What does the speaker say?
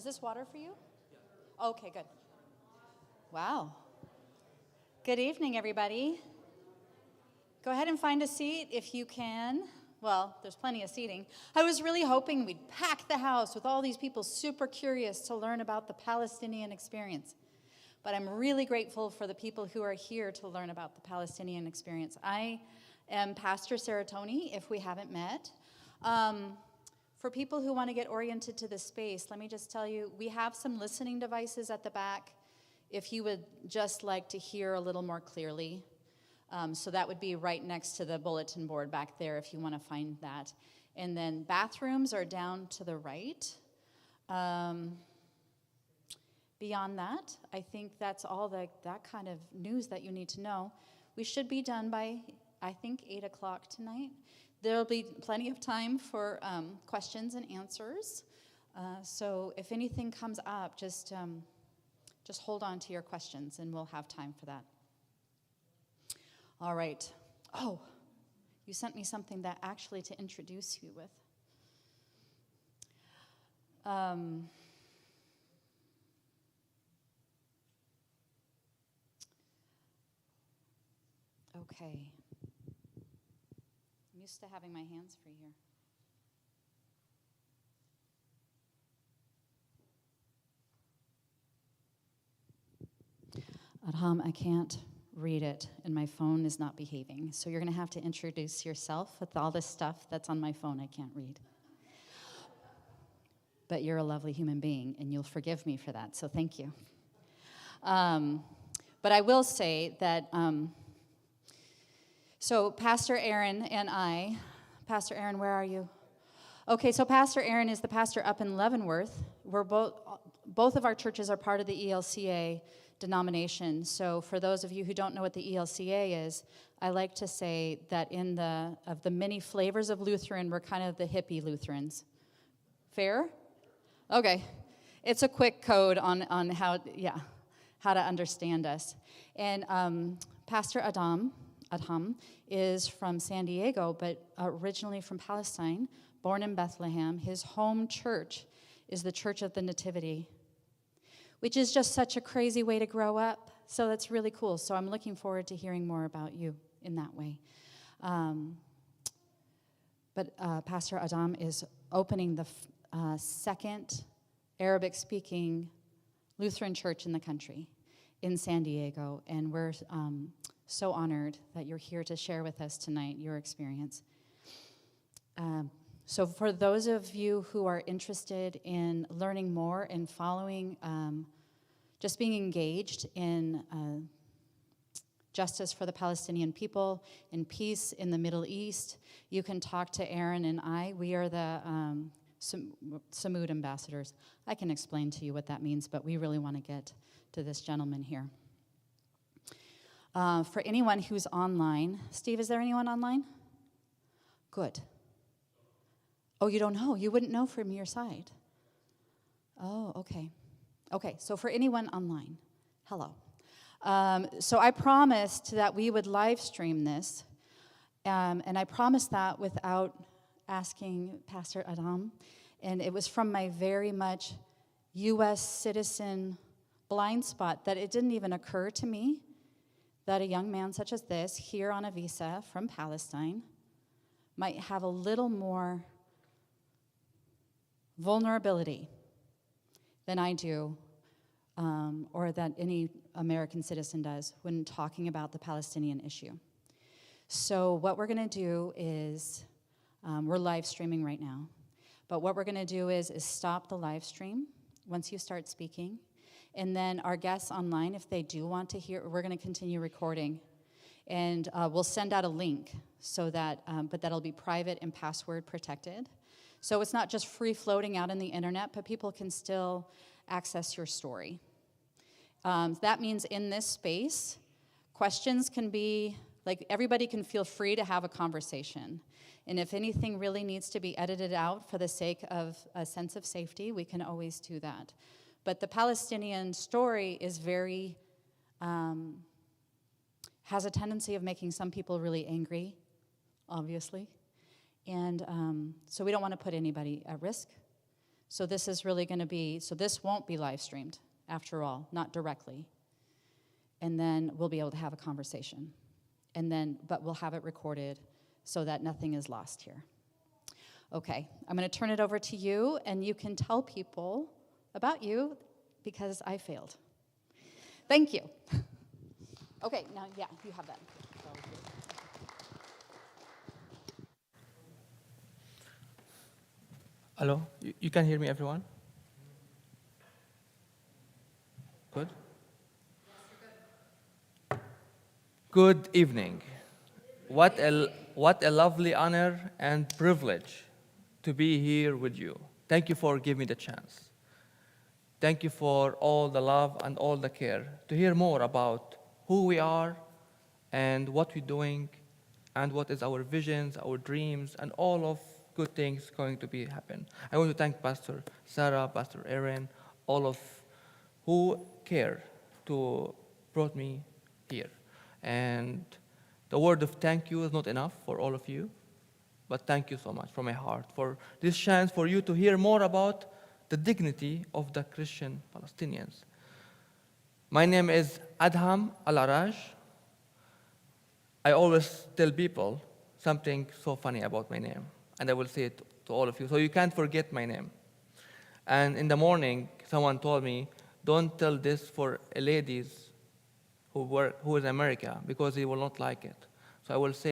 Is this water for you? Okay, good. Wow. Good evening, everybody. Go ahead and find a seat if you can. Well, there's plenty of seating. I was really hoping we'd pack the house with all these people super curious to learn about the Palestinian experience. But I'm really grateful for the people who are here to learn about the Palestinian experience. I am Pastor Sarah Tony, if we haven't met. For people who want to get oriented to this space, let me just tell you, we have some listening devices at the back if you would just like to hear a little more clearly. So that would be right next to the bulletin board back there if you want to find that. And then bathrooms are down to the right. Beyond that, I think that's all that kind of news that you need to know. We should be done by, I think, 8 o'clock tonight. There'll be plenty of time for questions and answers. So if anything comes up, just hold on to your questions, and we'll have time for that. All right. Oh, you sent me something that actually to introduce you with. Okay. I'm used to having my hands free here. Adham, I can't read it, and my phone is not behaving. So you're going to have to introduce yourself with all this stuff that's on my phone I can't read. But you're a lovely human being, and you'll forgive me for that, so thank you. But I will say that, so Pastor Aaron and I, Pastor Aaron, where are you? Okay, so Pastor Aaron is the pastor up in Leavenworth. We're both of our churches are part of the ELCA denomination. So for those of you who don't know what the ELCA is, I like to say that of the many flavors of Lutheran, we're kind of the hippie Lutherans. Fair? Okay. It's a quick code on how to understand us. And Pastor Adham is from San Diego, but originally from Palestine, born in Bethlehem. His home church is the Church of the Nativity, which is just such a crazy way to grow up. So that's really cool. So I'm looking forward to hearing more about you in that way. But Pastor Adham is opening the second Arabic-speaking Lutheran church in the country in San Diego, and we're so honored that you're here to share with us tonight your experience. So for those of you who are interested in learning more and following, just being engaged in justice for the Palestinian people, in peace in the Middle East, you can talk to Aaron and I. We are the Samud ambassadors. I can explain to you what that means, but we really want to get to this gentleman here. For anyone who's online, Steve, is there anyone online? Good. Oh, you don't know? You wouldn't know from your side. Oh, okay. Okay, so for anyone online, hello. So I promised that we would live stream this, and I promised that without asking Pastor Adham, and it was from my very much U.S. citizen blind spot that it didn't even occur to me that a young man such as this, here on a visa from Palestine, might have a little more vulnerability than I do, or that any American citizen does when talking about the Palestinian issue. So what we're going to do is, we're live streaming right now, but what we're going to do is stop the live stream once you start speaking, and then our guests online, if they do want to hear, we're going to continue recording, and we'll send out a link so that, but that'll be private and password protected. So it's not just free floating out on the internet, but people can still access your story. That means in this space, questions can be, like, everybody can feel free to have a conversation. And if anything really needs to be edited out for the sake of a sense of safety, we can always do that. But the Palestinian story is very, has a tendency of making some people really angry, obviously. And so we don't want to put anybody at risk. So this is really going to be, so this won't be live streamed, after all, not directly. And then we'll be able to have a conversation. But we'll have it recorded so that nothing is lost here. Okay, I'm going to turn it over to you, and you can tell people about you because I failed. Thank you. Okay, now, yeah, you have that. Hello, you can hear me, everyone? Good? Good evening. What a lovely honor and privilege to be here with you. Thank you for giving me the chance. Thank you for all the love and all the care to hear more about who we are and what we're doing and what is our visions, our dreams, and all of good things going to be happen. I want to thank Pastor Sarah, Pastor Aaron, all of who care to brought me here. And the word of thank you is not enough for all of you, but thank you so much from my heart for this chance for you to hear more about the dignity of the Christian Palestinians. My name is Adham Alaraj. I always tell people something so funny about my name, and I will say it to all of you, so you can't forget my name. And in the morning, someone told me, don't tell this for ladies who is in America, because they will not like it. So I will say